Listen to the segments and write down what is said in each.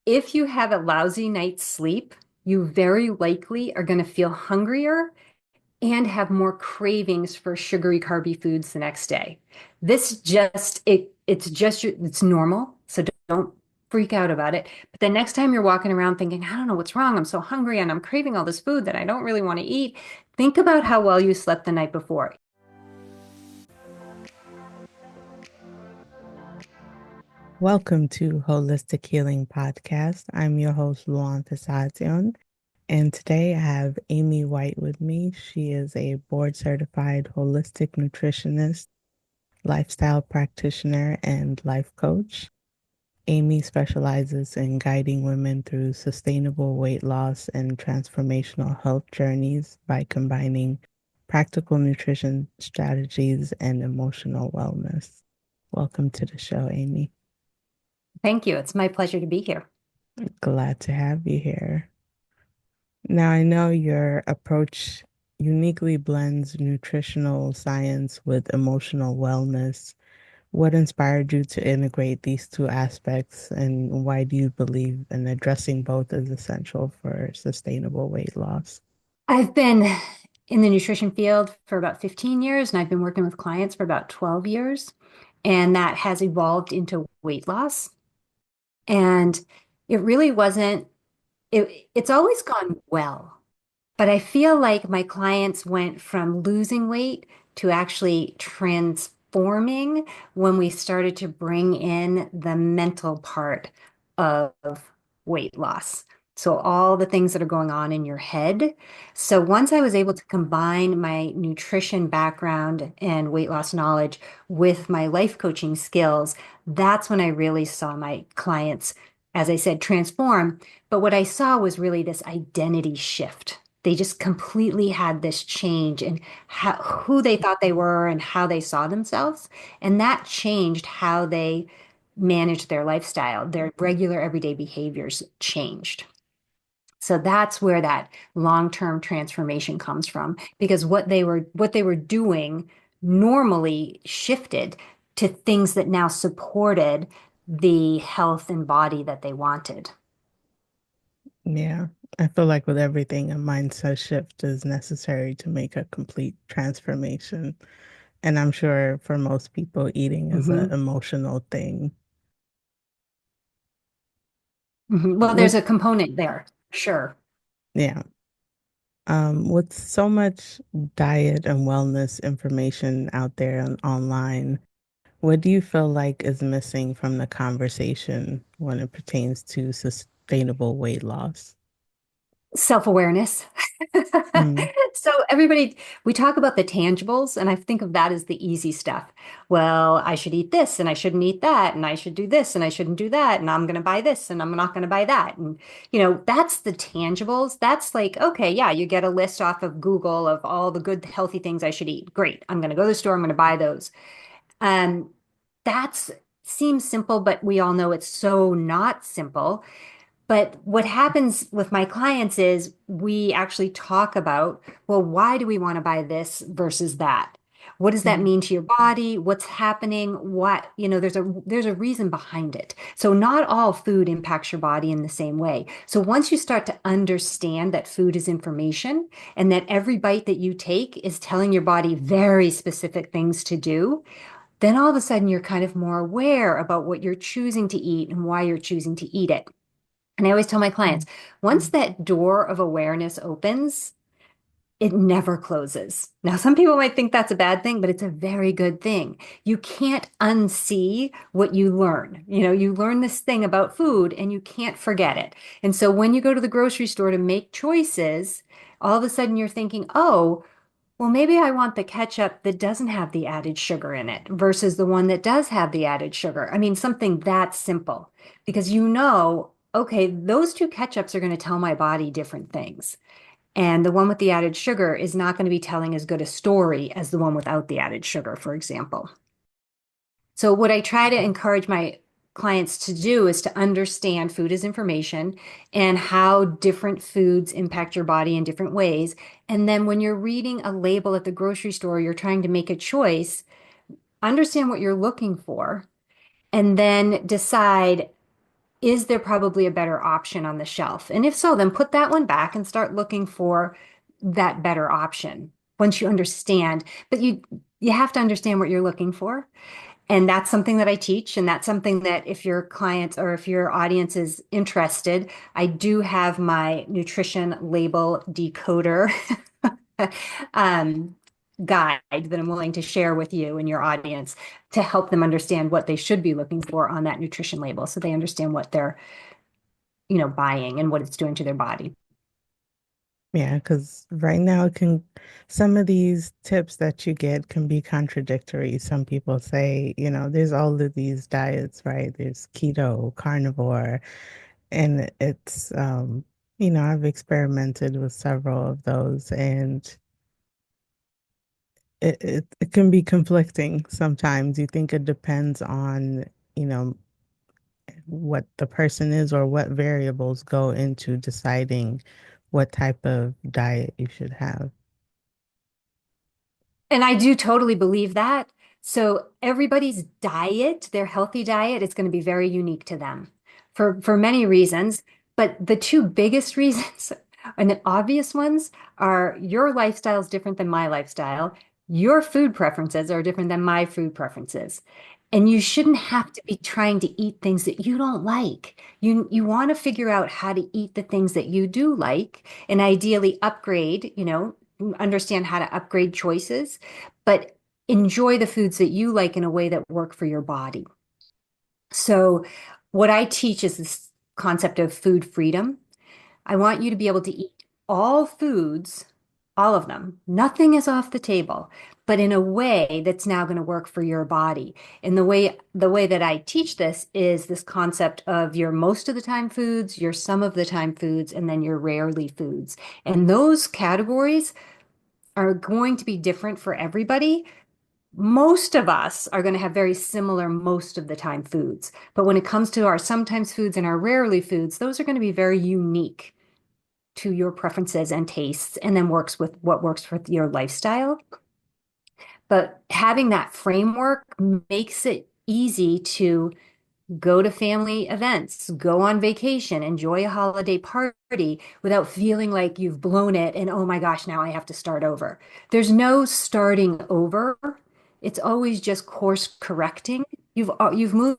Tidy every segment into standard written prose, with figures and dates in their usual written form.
if you have a lousy night's sleep, you very likely are going to feel hungrier and have more cravings for sugary, carby foods the next day. It's normal, so don't freak out about it. But the next time you're walking around thinking, I don't know what's wrong, I'm so hungry and I'm craving all this food that I don't really want to eat, think about how well you slept the night before. Welcome to Holistic Healing Podcast. I'm your host, Luam, and today I have Amy White with me. She is a board certified holistic nutritionist, lifestyle practitioner, and life coach. Amy specializes in guiding women through sustainable weight loss and transformational health journeys by combining practical nutrition strategies and emotional wellness. Welcome to the show, Amy. Thank you. It's my pleasure to be here. Glad to have you here. Now, I know your approach uniquely blends nutritional science with emotional wellness. What inspired you to integrate these two aspects, and why do you believe in addressing both as essential for sustainable weight loss? I've been in the nutrition field for about 15 years, and I've been working with clients for about 12 years. And that has evolved into weight loss. And it really wasn't, it's always gone well. But I feel like my clients went from losing weight to actually transforming when we started to bring in the mental part of weight loss. So, all the things that are going on in your head. So, once I was able to combine my nutrition background and weight loss knowledge with my life coaching skills, that's when I really saw my clients, as I said, transform. But what I saw was really this identity shift. They just completely had this change in who they thought they were and how they saw themselves. And that changed how they managed their lifestyle. Their regular everyday behaviors changed. So that's where that long-term transformation comes from, because what they were doing normally shifted to things that now supported the health and body that they wanted. Yeah, I feel like with everything, a mindset shift is necessary to make a complete transformation. And I'm sure for most people, eating is an Mhm. emotional thing. Well, With there's a component there, sure. yeah, with so much diet and wellness information out there and online, what do you feel like is missing from the conversation when it pertains to sustainable weight loss? Self-awareness. Mm, So everybody, we talk about the tangibles, and I think of that as the easy stuff. Well, I should eat this, and I shouldn't eat that, and I should do this, and I shouldn't do that, and I'm going to buy this, and I'm not going to buy that. And, that's the tangibles. That's like, okay, yeah, you get a list off of Google of all the good, healthy things I should eat. Great. I'm going to go to the store, I'm going to buy those. Um, that's seems simple, but we all know it's so not simple. But what happens with my clients is we actually talk about, well, why do we want to buy this versus that? What does that mm, mean to your body? What's happening? There's a reason behind it. So not all food impacts your body in the same way. So once you start to understand that food is information and that every bite that you take is telling your body very specific things to do, then all of a sudden you're kind of more aware about what you're choosing to eat and why you're choosing to eat it. And I always tell my clients, mm. once that door of awareness opens, it never closes. Now, some people might think that's a bad thing, but it's a very good thing. You can't unsee what you learn. You learn this thing about food and you can't forget it. And so when you go to the grocery store to make choices, all of a sudden you're thinking, oh, well, maybe I want the ketchup that doesn't have the added sugar in it versus the one that does have the added sugar. I mean, something that simple because okay, those two ketchups are going to tell my body different things. And the one with the added sugar is not going to be telling as good a story as the one without the added sugar, for example. So, what I try to encourage my clients to do is to understand food as information and how different foods impact your body in different ways. And then, when you're reading a label at the grocery store, you're trying to make a choice, understand what you're looking for, and then decide. is there probably a better option on the shelf? And if so, then put that one back and start looking for that better option once you understand. But you have to understand what you're looking for. And that's something that I teach. And that's something that if your clients or if your audience is interested, I do have my nutrition label decoder um, guide that I'm willing to share with you and your audience to help them understand what they should be looking for on that nutrition label so they understand what they're, buying and what it's doing to their body. Yeah, because right now it can, some of these tips that you get can be contradictory. Some people say, there's all of these diets, right? There's keto, carnivore, and I've experimented with several of those, and it can be conflicting sometimes. You think it depends on, you know, what the person is or what variables go into deciding what type of diet you should have. And I do totally believe that. So everybody's diet, their healthy diet, is going to be very unique to them for many reasons. But the two biggest reasons and the obvious ones are your lifestyle is different than my lifestyle. Your food preferences are different than my food preferences. And you shouldn't have to be trying to eat things that you don't like. You want to figure out how to eat the things that you do like and ideally upgrade, understand how to upgrade choices, but enjoy the foods that you like in a way that work for your body. So, what I teach is this concept of food freedom. I want you to be able to eat all foods, all of them. Nothing is off the table, but in a way that's now going to work for your body. And the way that I teach this is this concept of your most of the time foods, your some of the time foods, and then your rarely foods. And those categories are going to be different for everybody. Most of us are going to have very similar most of the time foods. But when it comes to our sometimes foods and our rarely foods, those are going to be very unique to your preferences and tastes, and then works with what works for your lifestyle. But having that framework makes it easy to go to family events, go on vacation, enjoy a holiday party without feeling like you've blown it and oh my gosh, now I have to start over. There's no starting over. It's always just course correcting. You've moved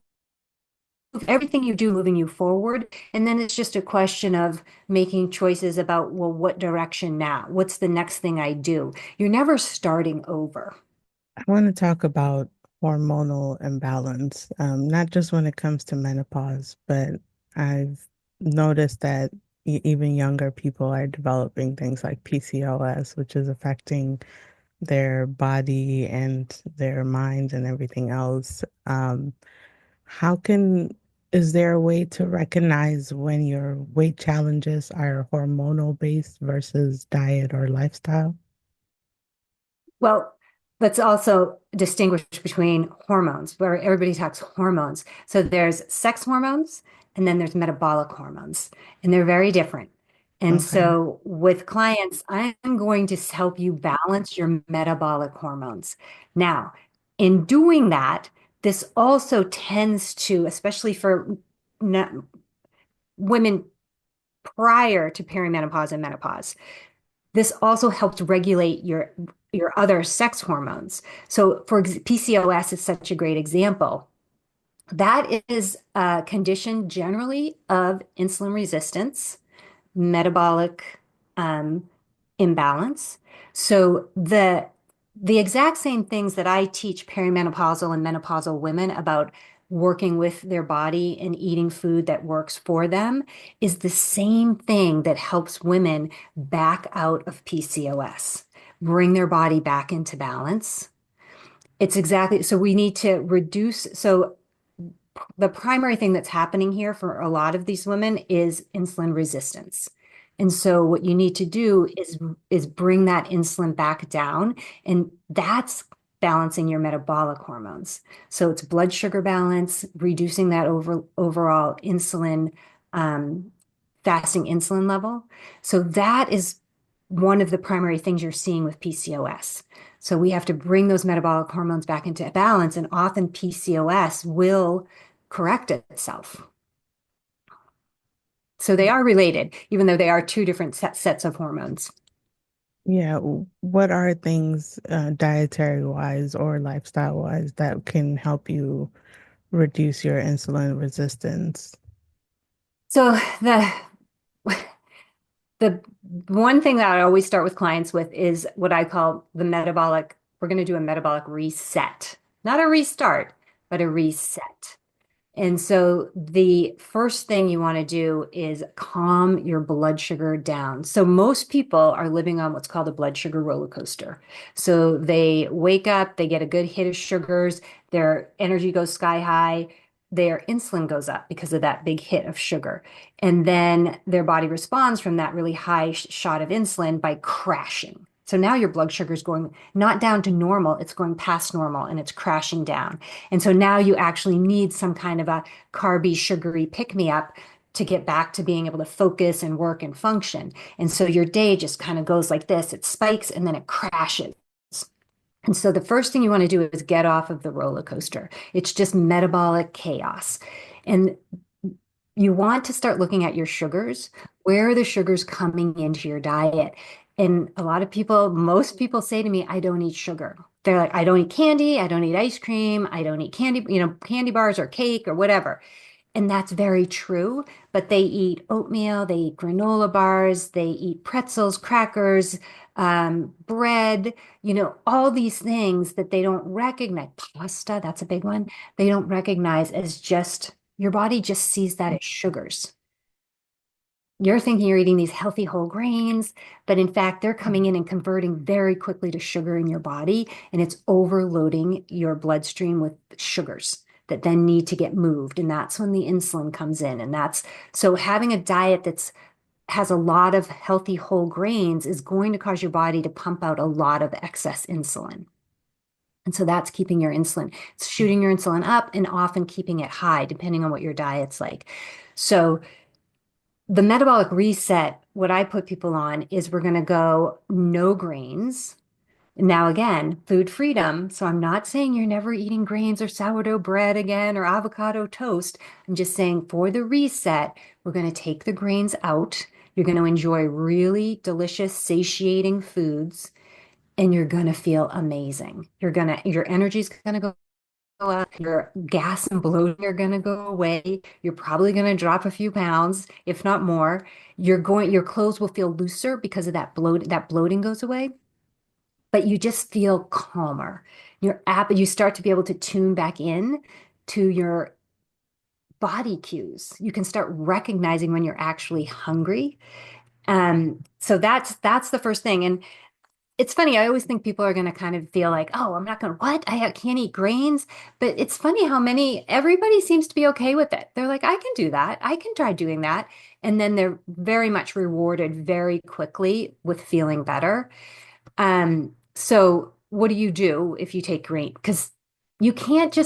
everything you do moving you forward, and then it's just a question of making choices about, well, what direction now? What's the next thing I do? You're never starting over. I want to talk about hormonal imbalance, not just when it comes to menopause, but I've noticed that even younger people are developing things like PCOS, which is affecting their body and their mind and everything else. How can, is there a way to recognize when your weight challenges are hormonal based versus diet or lifestyle? Well, let's also distinguish between hormones, where everybody talks hormones. So there's sex hormones and then there's metabolic hormones, and they're very different. And Okay. so with clients, I'm going to help you balance your metabolic hormones. Now, in doing that, this also tends to, especially for women prior to perimenopause and menopause, this also helps regulate your other sex hormones. So PCOS is such a great example. That is a condition generally of insulin resistance, metabolic um, imbalance. So the exact same things that I teach perimenopausal and menopausal women about working with their body and eating food that works for them is the same thing that helps women back out of PCOS, bring their body back into balance. It's exactly so we need to reduce. So the primary thing that's happening here for a lot of these women is insulin resistance. And so what you need to do is bring that insulin back down, and that's balancing your metabolic hormones. So it's blood sugar balance, reducing that overall insulin um, fasting insulin level. So that is one of the primary things you're seeing with PCOS. So we have to bring those metabolic hormones back into balance, and often PCOS will correct itself. So they are related, even though they are two different sets of hormones. Yeah, what are things dietary wise or lifestyle wise that can help you reduce your insulin resistance? So the one thing that I always start with clients with is what I call the metabolic. We're going to do a metabolic reset, not a restart, but a reset. And so the first thing you want to do is calm your blood sugar down. So most people are living on what's called a blood sugar roller coaster. So they wake up, they get a good hit of sugars, their energy goes sky high, their insulin goes up because of that big hit of sugar. And then their body responds from that really high shot of insulin by crashing. So now your blood sugar is going not down to normal, it's going past normal and it's crashing down. And so now you actually need some kind of a carby, sugary pick me up to get back to being able to focus and work and function. And so your day just kind of goes like this, it spikes and then it crashes. And so the first thing you want to do is get off of the roller coaster. It's just metabolic chaos. And you want to start looking at your sugars. Where are the sugars coming into your diet? And a lot of people, most people say to me, I don't eat sugar. They're like, I don't eat candy. I don't eat ice cream. I don't eat candy, candy bars or cake or whatever. And that's very true. But they eat oatmeal, they eat granola bars, they eat pretzels, crackers, bread, all these things that they don't recognize. Pasta, that's a big one. They don't recognize as just your body just sees that as sugars. You're thinking you're eating these healthy whole grains, but in fact, they're coming in and converting very quickly to sugar in your body, and it's overloading your bloodstream with sugars that then need to get moved. And that's when the insulin comes in. And that's so having a diet that's has a lot of healthy whole grains is going to cause your body to pump out a lot of excess insulin. And so that's keeping your insulin, it's shooting your insulin up and often keeping it high, depending on what your diet's like. So the metabolic reset, what I put people on is we're going to go no grains. Now, again, food freedom. So I'm not saying you're never eating grains or sourdough bread again or avocado toast. I'm just saying for the reset, we're going to take the grains out. You're going to enjoy really delicious, satiating foods, and you're going to feel amazing. Your energy's going to go up, your gas and bloating are going to go away. You're probably going to drop a few pounds, if not more. Your clothes will feel looser because of that bloating goes away, but you just feel calmer. You start to be able to tune back in to your body cues. You can start recognizing when you're actually hungry. So that's the first thing. And it's funny, I always think people are going to kind of feel like, oh, I'm not going to, what? Can't eat grains. But it's funny how everybody seems to be okay with it. They're like, I can do that. I can try doing that. And then they're very much rewarded very quickly with feeling better. So what do you do if you take grain? Because you can't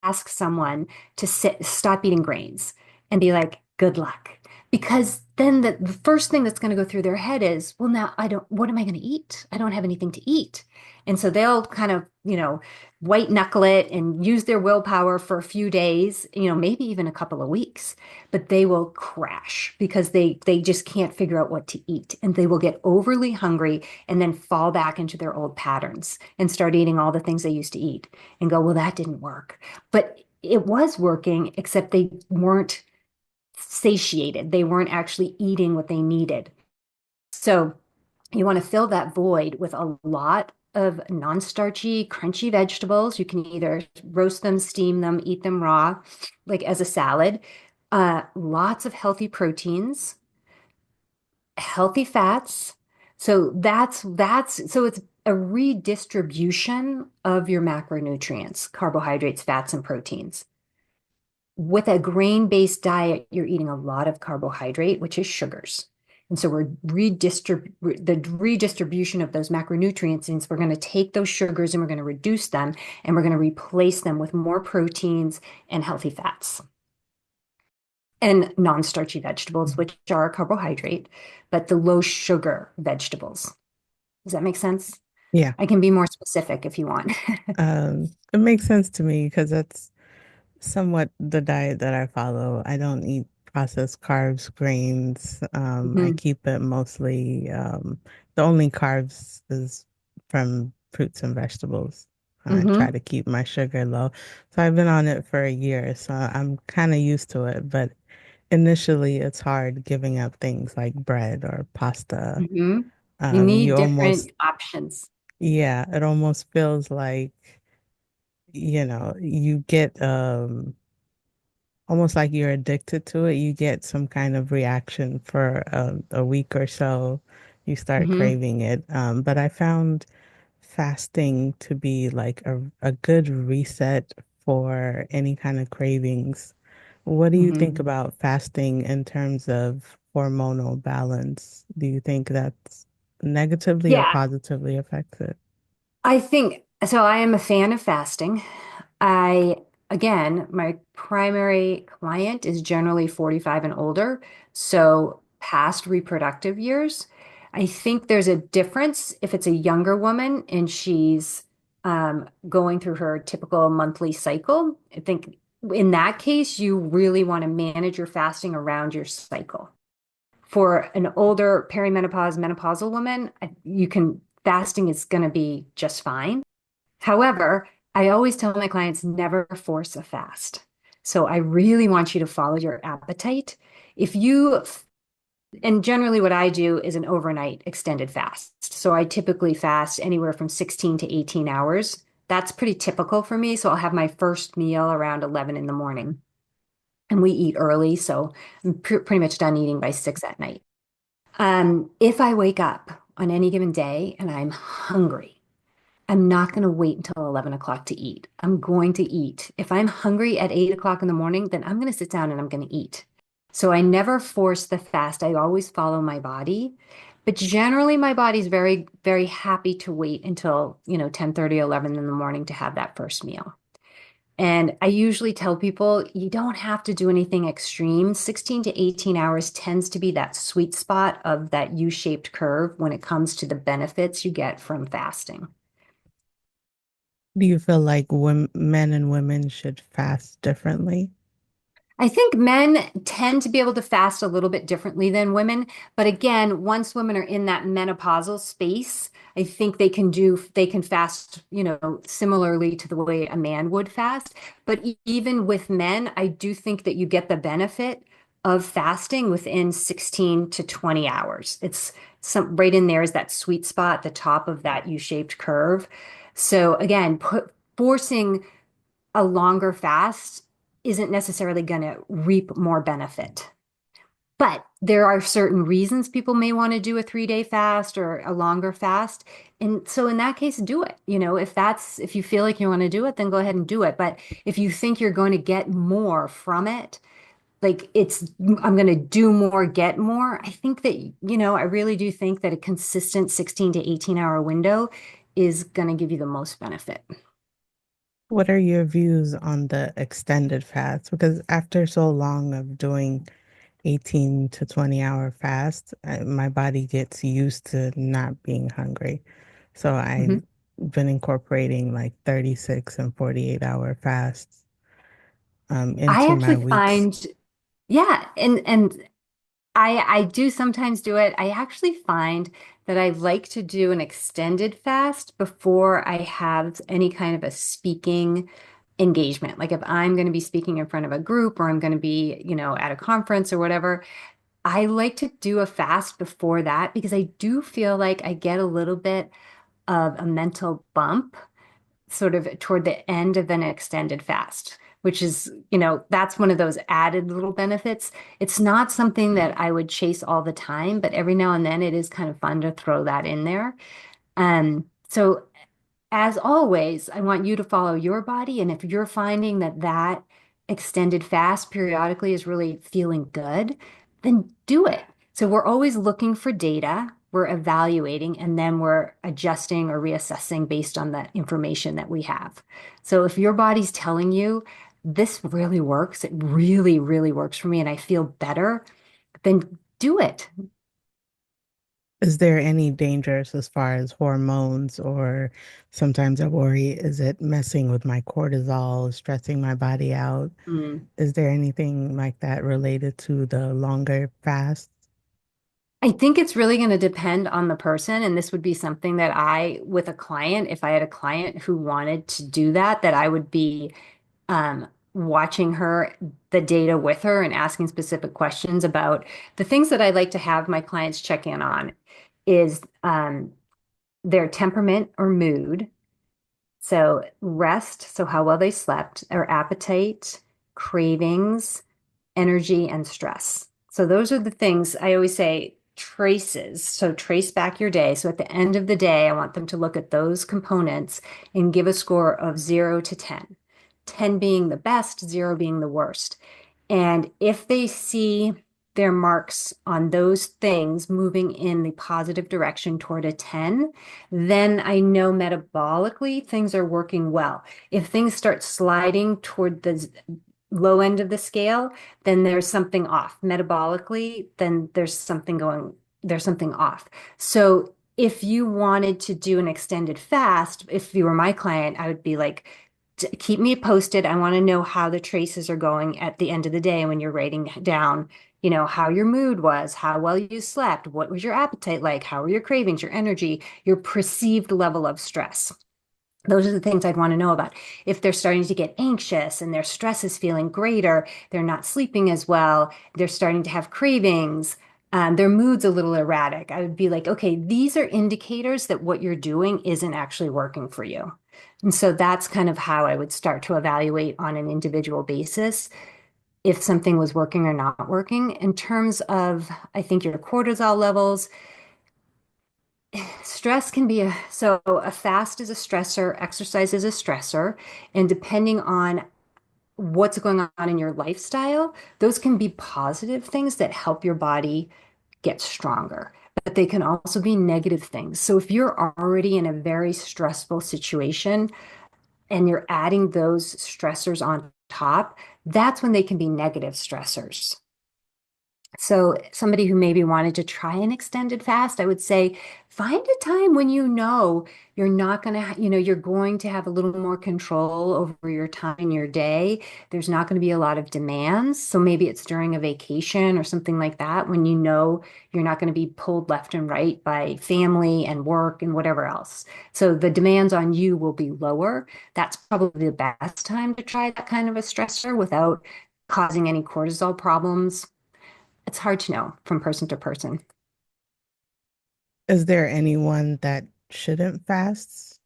ask someone to stop eating grains and be like, good luck. Because then the first thing that's going to go through their head is, well, now what am I going to eat? I don't have anything to eat. And so they'll kind of, white knuckle it and use their willpower for a few days, maybe even a couple of weeks, but they will crash because they just can't figure out what to eat. And they will get overly hungry and then fall back into their old patterns and start eating all the things they used to eat and go, well, that didn't work. But it was working, except they weren't satiated. They weren't actually eating what they needed. So you want to fill that void with a lot of non-starchy, crunchy vegetables. You can either roast them, steam them, eat them raw, like as a salad. Lots of healthy proteins, healthy fats. So that's so it's a redistribution of your macronutrients, carbohydrates, fats, and proteins. With a grain-based diet, you're eating a lot of carbohydrate, which is sugars. And so the redistribution of those macronutrients means we're going to take those sugars and we're going to reduce them and we're going to replace them with more proteins and healthy fats and non-starchy vegetables, which are a carbohydrate, but the low sugar vegetables. Does that make sense? Yeah. I can be more specific if you want. It makes sense to me because that's somewhat the diet that I follow. I don't eat processed carbs, grains. I Hmm. keep it mostly, the only carbs is from fruits and vegetables. I try Hmm. to keep my sugar low. So I've been on it for a year, so I'm kind of used to it. But initially, it's hard giving up things like bread or pasta. Hmm. You You need almost, different options. yeah, it almost feels like, you get almost like you're addicted to it. You get some kind of reaction for a week or so. You start Hmm. craving it. But I found fasting to be like a good reset for any kind of cravings. What do you think Hmm. about fasting in terms of hormonal balance? Do you think that's negatively or Yeah, positively affects it? I think so. I am a fan of fasting. Again, my primary client is generally 45 and older, so past reproductive years. I think there's a difference if it's a younger woman and she's going through her typical monthly cycle. I think in that case, you really want to manage your fasting around your cycle. For an older perimenopause, menopausal woman, fasting is going to be just fine. However, I always tell my clients never force a fast. So I really want you to follow your appetite. If you, and generally what I do is an overnight extended fast. So I typically fast anywhere from 16 to 18 hours. That's pretty typical for me. So I'll have my first meal around 11 in the morning and we eat early. So I'm pretty much done eating by 6 at night. If I wake up on any given day and I'm hungry, I'm not going to wait until 11 o'clock to eat. I'm going to eat. If I'm hungry at 8 o'clock in the morning, then I'm going to sit down and I'm going to eat. So I never force the fast. I always follow my body. But generally, my body's very, very happy to wait until, 10:30, 11 in the morning to have that first meal. And I usually tell people you don't have to do anything extreme. 16 to 18 hours tends to be that sweet spot of that U-shaped curve when it comes to the benefits you get from fasting. Do you feel like men and women should fast differently? I think men tend to be able to fast a little bit differently than women. But again, once women are in that menopausal space, I think they can fast, similarly to the way a man would fast. But even with men, I do think that you get the benefit of fasting within 16 to 20 hours. It's right in there is that sweet spot, the top of that U-shaped curve. So again, forcing a longer fast isn't necessarily going to reap more benefit. But there are certain reasons people may want to do a 3-day fast or a longer fast. And so in that case, do it. If you feel like you want to do it, then go ahead and do it. But if you think you're going to get more from it, I'm going to do more, get more. I think that, I really do think that a consistent 16 to 18-hour window is going to give you the most benefit. What are your views on the extended fast? Because after so long of doing 18 to 20-hour fast, my body gets used to not being hungry. So I've Mhm. been incorporating like 36 and 48-hour fasts I into my actually weeks. find, yeah, and I do sometimes do it. I actually find that I like to do an extended fast before I have any kind of a speaking engagement. Like if I'm going to be speaking in front of a group or I'm going to be, at a conference or whatever, I like to do a fast before that because I do feel like I get a little bit of a mental bump sort of toward the end of an extended fast, which is, that's one of those added little benefits. It's not something that I would chase all the time, but every now and then it is kind of fun to throw that in there. So as always, I want you to follow your body. And if you're finding that that extended fast periodically is really feeling good, then do it. So we're always looking for data, we're evaluating, and then we're adjusting or reassessing based on the information that we have. So if your body's telling you, this really works, it really, really works for me, and I feel better, then do it. Is there any dangers as far as hormones, or sometimes I worry, is it messing with my cortisol, stressing my body out? Mm. Is there anything like that related to the longer fast? I think it's really going to depend on the person. And this would be something that with a client, if I had a client who wanted to do that, that I would be watching the data with her and asking specific questions about the things that I like to have my clients check in on is their temperament or mood. So rest, so how well they slept, or appetite, cravings, energy, and stress. So those are the things I always say traces. So trace back your day. So at the end of the day, I want them to look at those components and give a score of 0 to 10. 10 being the best, 0 being the worst. And if they see their marks on those things moving in the positive direction toward a 10, then I know metabolically things are working well. If things start sliding toward the low end of the scale, then there's something off. Metabolically, then there's something off. So if you wanted to do an extended fast, if you were my client, I would be like, keep me posted. I want to know how the traces are going at the end of the day when you're writing down, how your mood was, how well you slept, what was your appetite like, how were your cravings, your energy, your perceived level of stress. Those are the things I'd want to know about. If they're starting to get anxious and their stress is feeling greater, they're not sleeping as well, they're starting to have cravings, their mood's a little erratic, I would be like, okay, these are indicators that what you're doing isn't actually working for you. And so that's kind of how I would start to evaluate on an individual basis if something was working or not working. In terms of, I think, your cortisol levels, stress can be a fast is a stressor, exercise is a stressor, and depending on what's going on in your lifestyle, those can be positive things that help your body get stronger. But they can also be negative things. So if you're already in a very stressful situation and you're adding those stressors on top, that's when they can be negative stressors. So, somebody who maybe wanted to try an extended fast, I would say find a time when you're not going to, you're going to have a little more control over your time in your day. There's not going to be a lot of demands. So, maybe it's during a vacation or something like that when you're not going to be pulled left and right by family and work and whatever else. So, the demands on you will be lower. That's probably the best time to try that kind of a stressor without causing any cortisol problems. It's hard to know from person to person. Is there anyone that shouldn't fast?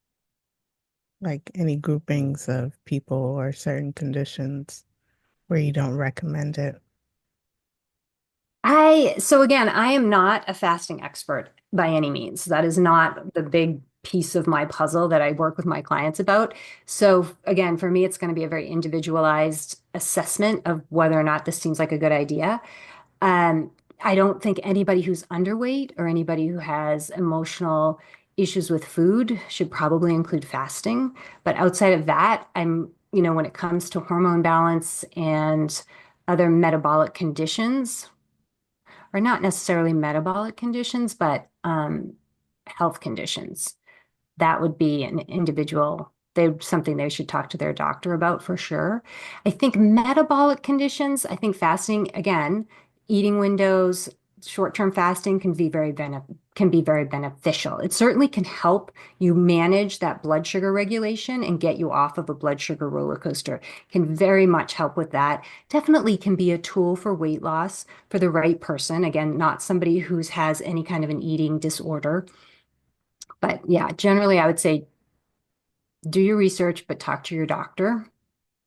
Like any groupings of people or certain conditions where you don't recommend it? So again, I am not a fasting expert by any means. That is not the big piece of my puzzle that I work with my clients about. So again, for me, it's going to be a very individualized assessment of whether or not this seems like a good idea. Um, I don't think anybody who's underweight or anybody who has emotional issues with food should probably include fasting. But outside of that, when it comes to hormone balance and other metabolic conditions, or not necessarily metabolic conditions, but health conditions, that would be an individual, something they should talk to their doctor about for sure. I think metabolic conditions, I think fasting, again, eating windows, short-term fasting can be very beneficial. It certainly can help you manage that blood sugar regulation and get you off of a blood sugar roller coaster. Can very much help with that. Definitely can be a tool for weight loss for the right person. Again, not somebody who has any kind of an eating disorder. But yeah, generally, I would say do your research, but talk to your doctor.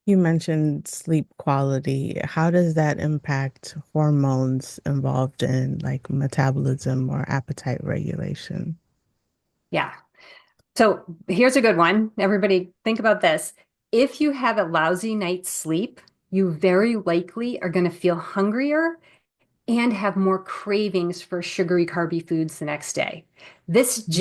You mentioned sleep quality. How does that impact hormones involved in like metabolism or appetite regulation? Yeah. So here's a good one. Everybody, think about this. If you have a lousy night's sleep, you very likely are going to feel hungrier and have more cravings for sugary, carby foods the next day. It's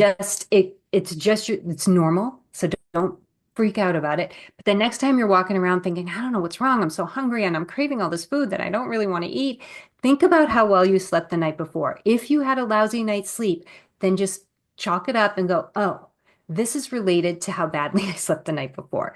normal. So don't freak out about it. But the next time you're walking around thinking, I don't know what's wrong. I'm so hungry and I'm craving all this food that I don't really want to eat. Think about how well you slept the night before. If you had a lousy night's sleep, then just chalk it up and go, oh, this is related to how badly I slept the night before.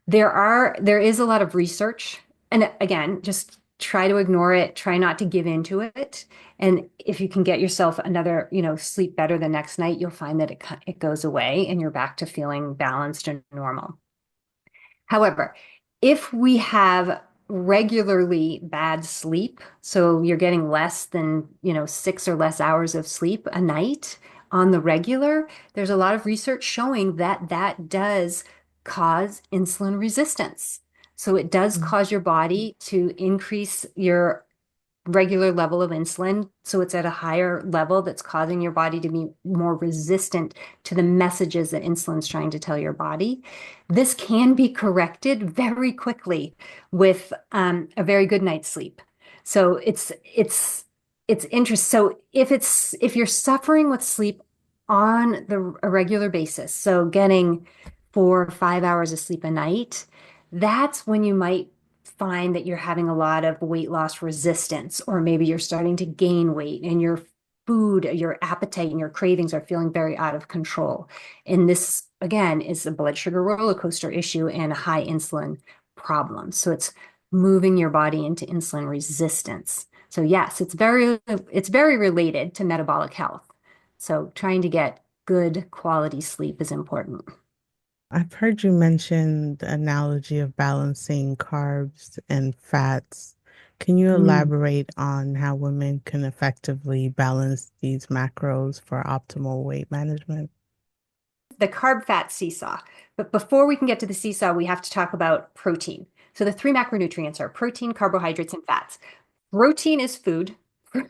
There is a lot of research. And again, just try to ignore it, try not to give into it. And if you can get yourself another, sleep better the next night, you'll find that it goes away and you're back to feeling balanced and normal. However, if we have regularly bad sleep, so you're getting less than, 6 or less hours of sleep a night on the regular, there's a lot of research showing that that does cause insulin resistance. So it does cause your body to increase your regular level of insulin. So it's at a higher level that's causing your body to be more resistant to the messages that insulin's trying to tell your body. This can be corrected very quickly with a very good night's sleep. So it's interesting. So if you're suffering with sleep on a regular basis, so getting 4 or 5 hours of sleep a night, that's when you might find that you're having a lot of weight loss resistance, or maybe you're starting to gain weight and your food, your appetite, and your cravings are feeling very out of control. And this, again, is a blood sugar roller coaster issue and a high insulin problem. So it's moving your body into insulin resistance. So yes, it's very related to metabolic health. So trying to get good quality sleep is important. I've heard you mention the analogy of balancing carbs and fats. Can you Mm. elaborate on how women can effectively balance these macros for optimal weight management? The carb fat seesaw. But before we can get to the seesaw, we have to talk about protein. So the three macronutrients are protein, carbohydrates, and fats. Protein is food.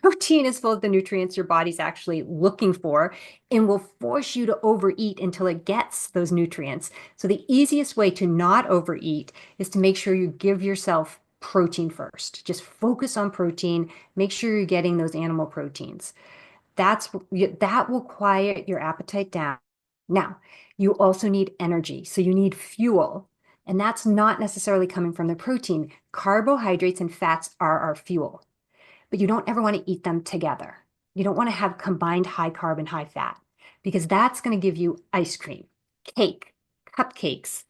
Protein is full of the nutrients your body's actually looking for and will force you to overeat until it gets those nutrients. So the easiest way to not overeat is to make sure you give yourself protein first. Just focus on protein. Make sure you're getting those animal proteins. That will quiet your appetite down. Now, you also need energy. So you need fuel. And that's not necessarily coming from the protein. Carbohydrates and fats are our fuel, but you don't ever want to eat them together. You don't want to have combined high carb and high fat because that's going to give you ice cream, cake, cupcakes.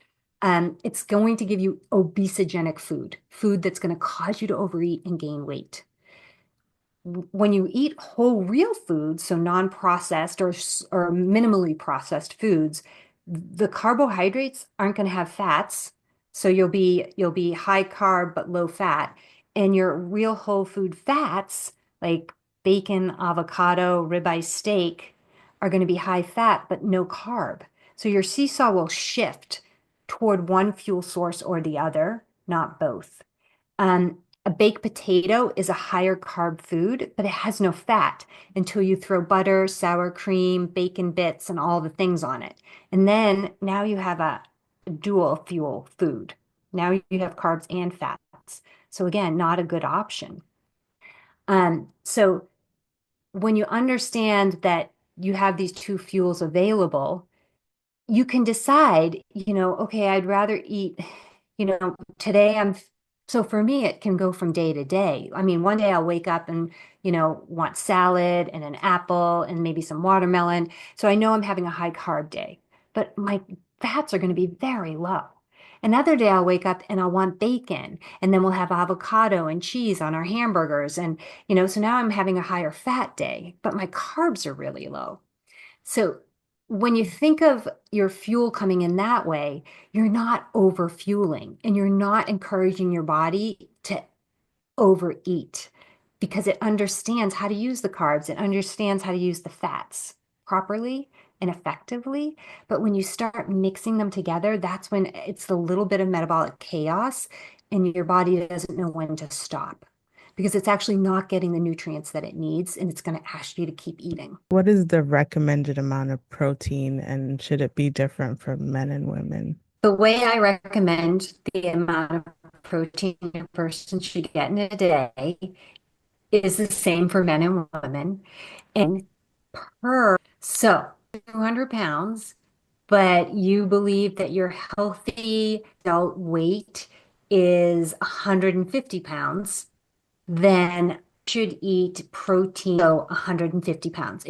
It's going to give you obesogenic food, food that's going to cause you to overeat and gain weight. When you eat whole real foods, so non-processed or minimally processed foods, the carbohydrates aren't going to have fats, so you'll be high carb but low fat, and your real whole food fats like bacon, avocado, ribeye steak are going to be high fat but no carb. So your seesaw will shift toward one fuel source or the other, not both. A baked potato is a higher carb food, but it has no fat until you throw butter, sour cream, bacon bits, and all the things on it. And then now you have a dual fuel food. Now you have carbs and fats. So again, not a good option. So when you understand that you have these two fuels available, you can decide, okay, I'd rather eat, today so for me, it can go from day to day. I mean, one day I'll wake up and, want salad and an apple and maybe some watermelon. So I know I'm having a high carb day, but my fats are going to be very low. Another day I'll wake up and I'll want bacon, and then we'll have avocado and cheese on our hamburgers. And, so now I'm having a higher fat day, but my carbs are really low. So when you think of your fuel coming in that way, you're not over fueling and you're not encouraging your body to overeat because it understands how to use the carbs. It understands how to use the fats properly and effectively. But when you start mixing them together, that's when it's the little bit of metabolic chaos and your body doesn't know when to stop because it's actually not getting the nutrients that it needs and it's going to ask you to keep eating. What is the recommended amount of protein and should it be different for men and women? The way I recommend the amount of protein a person should get in a day is the same for men and women. And so 200 pounds, but you believe that your healthy adult weight is 150 pounds, then should eat protein, so 150 pounds.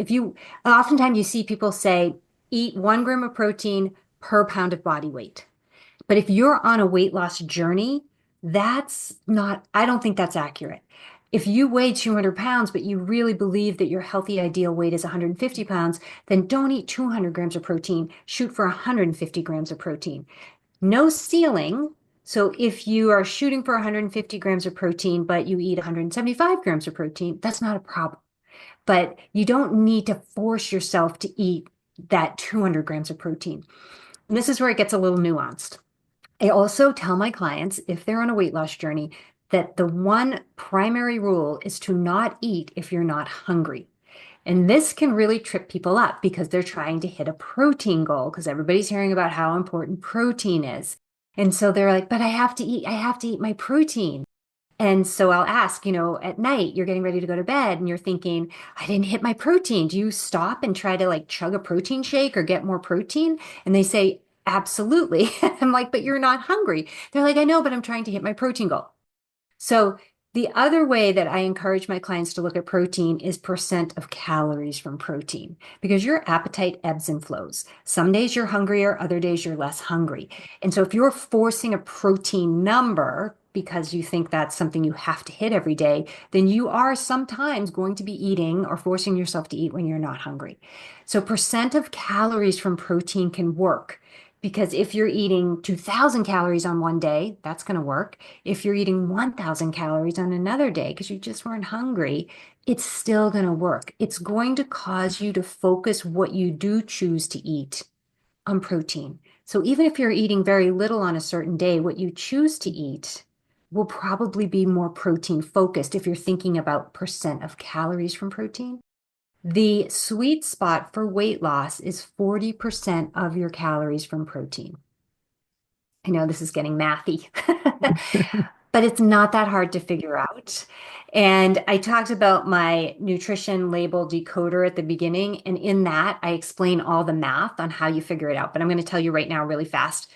Oftentimes you see people say, eat 1 gram of protein per pound of body weight. But if you're on a weight loss journey, I don't think that's accurate. If you weigh 200 pounds, but you really believe that your healthy ideal weight is 150 pounds, then don't eat 200 grams of protein. Shoot for 150 grams of protein. No ceiling. So if you are shooting for 150 grams of protein, but you eat 175 grams of protein, that's not a problem. But you don't need to force yourself to eat that 200 grams of protein. And this is where it gets a little nuanced. I also tell my clients, if they're on a weight loss journey, that the one primary rule is to not eat if you're not hungry. And this can really trip people up because they're trying to hit a protein goal because everybody's hearing about how important protein is. And so they're like, but I have to eat my protein. And so I'll ask, at night, you're getting ready to go to bed and you're thinking, I didn't hit my protein. Do you stop and try to like chug a protein shake or get more protein? And they say, absolutely. I'm like, but you're not hungry. They're like, I know, but I'm trying to hit my protein goal. So the other way that I encourage my clients to look at protein is percent of calories from protein because your appetite ebbs and flows. Some days you're hungrier, other days you're less hungry. And so if you're forcing a protein number because you think that's something you have to hit every day, then you are sometimes going to be eating or forcing yourself to eat when you're not hungry. So percent of calories from protein can work. Because if you're eating 2,000 calories on one day, that's going to work. If you're eating 1,000 calories on another day because you just weren't hungry, it's still going to work. It's going to cause you to focus what you do choose to eat on protein. So even if you're eating very little on a certain day, what you choose to eat will probably be more protein focused if you're thinking about percent of calories from protein. The sweet spot for weight loss is 40% of your calories from protein. I know this is getting mathy, but it's not that hard to figure out. And I talked about my nutrition label decoder at the beginning, and in that, I explain all the math on how you figure it out. But I'm going to tell you right now, really fast.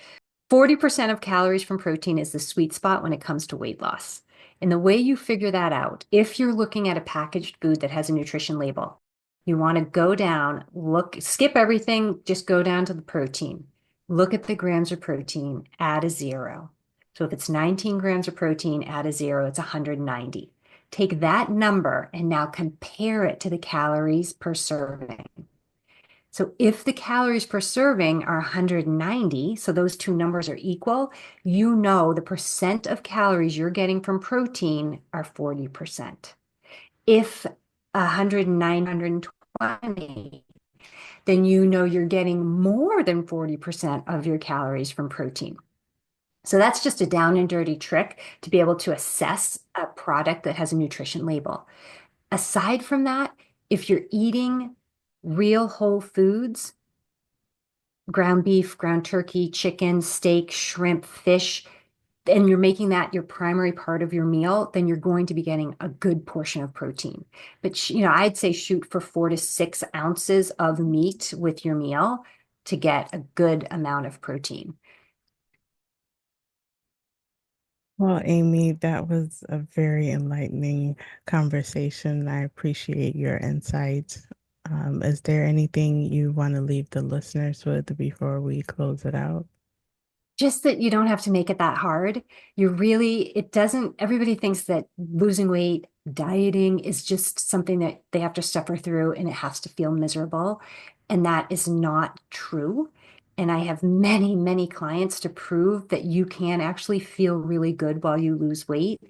40% of calories from protein is the sweet spot when it comes to weight loss. And the way you figure that out, if you're looking at a packaged food that has a nutrition label, you want to go down, skip everything, just go down to the protein. Look at the grams of protein, add a zero. So if it's 19 grams of protein, add a zero, it's 190. Take that number and now compare it to the calories per serving. So if the calories per serving are 190, so those two numbers are equal, you know the percent of calories you're getting from protein are 40%. If 109, 120, then you know you're getting more than 40% of your calories from protein. So that's just a down and dirty trick to be able to assess a product that has a nutrition label. Aside from that, if you're eating real whole foods, ground beef, ground turkey, chicken, steak, shrimp, fish, and you're making that your primary part of your meal, then you're going to be getting a good portion of protein. But, I'd say shoot for 4 to 6 ounces of meat with your meal to get a good amount of protein. Well, Amy, that was a very enlightening conversation. I appreciate your insights. Is there anything you want to leave the listeners with before we close it out? Just that you don't have to make it that hard. It doesn't, everybody thinks that losing weight, dieting is just something that they have to suffer through and it has to feel miserable. And that is not true. And I have many, many clients to prove that you can actually feel really good while you lose weight.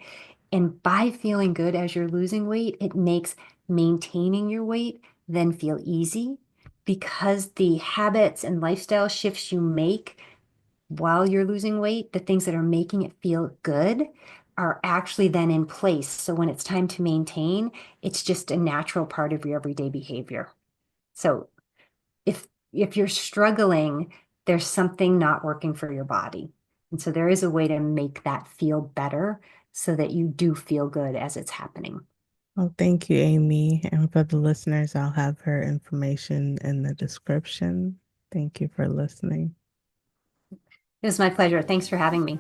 And by feeling good as you're losing weight, it makes maintaining your weight then feel easy because the habits and lifestyle shifts you make while you're losing weight, the things that are making it feel good are actually then in place. So when it's time to maintain, it's just a natural part of your everyday behavior. So if you're struggling, there's something not working for your body. And so there is a way to make that feel better so that you do feel good as it's happening. Well, thank you, Amy. And for the listeners, I'll have her information in the description. Thank you for listening. It was my pleasure. Thanks for having me.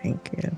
Thank you.